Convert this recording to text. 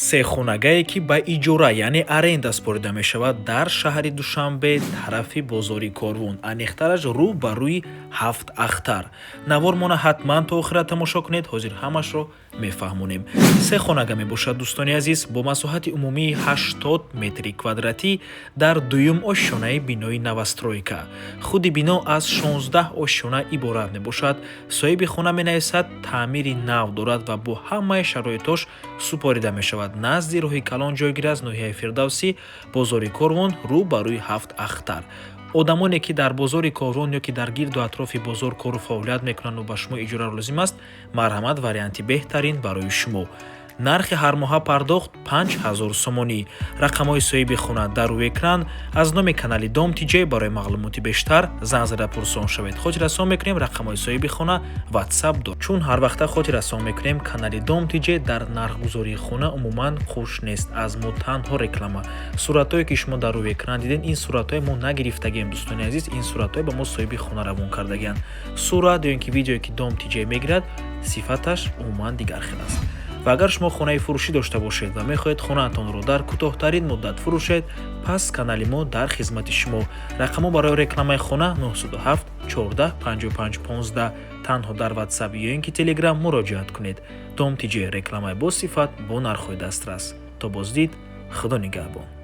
се хонагае ки ба иҷора яъне аренда спорида мешавад дар шаҳри Душанбе тарафи бозори Корвун, аниқтараш рӯ ба рӯи 7 ахтар. Навор мона ҳатман то охира тамошо кунед, ҳозир ҳамашро мефаҳмонем. Се хонага мебошад дӯстони азиз, бо масоҳати умумии 80 метри квадратӣ дар дуюм ошшонаи бинои новостройка. Худи бино аз 16 ошшона иборат мебошад. соҳиби хона менависад таъмири нав дорад ва бо ҳамаи шароитош супорида мешавад. назди роҳи калон ҷойгир аз ноҳияи Фирдавсӣ, бозори Корвон, рӯ ба рӯи 7 ахтар. одамоне ки дар бозори Корвон ё ки дар гирду атрофи бозор кору фаъолият мекунанд ва ба шумо иҷора лозим аст, марҳамат варианти беҳтарин барои шумо. нархи ҳармоҳа пардохт 5000 сомонӣ. рақамҳои соҳиби хона дар рӯи экран. аз номи канали Дом TJ барои маълумоти бештар занг зада пурсон шавед. хотиррасон мекунем рақамҳои соҳиби хона WhatsApp дор. чун ҳар вақта хотиррасон мекунем канали Дом TJ дар нархгузории хона умуман хуш нест. аз мо танҳо реклама. суратҳое ки шумо дар рӯи экран дидед, ин суратҳое мо нагирифтагем дӯстони азиз, ин суратҳое ба мо соҳиби хона равон кардагианд. сурат ё ин ки видеое ки Дом TJ мегирад, сифаташ умуман дигар хел аст. ва агар шумо хонаи фурӯшӣ дошта бошед ва мехоҳед хонаатонро дар кӯтоҳтарин муддат фурӯшед, пас канали мо дар хизмати шумо. рақамҳо барои рекламаи хона 907 14 55 15. танҳо дар WhatsApp ё ин ки Telegram муроҷиат кунед. Дом TJ, рекламаи босифат бо нархҳои дастрас. то боздид, худо нигаҳбон.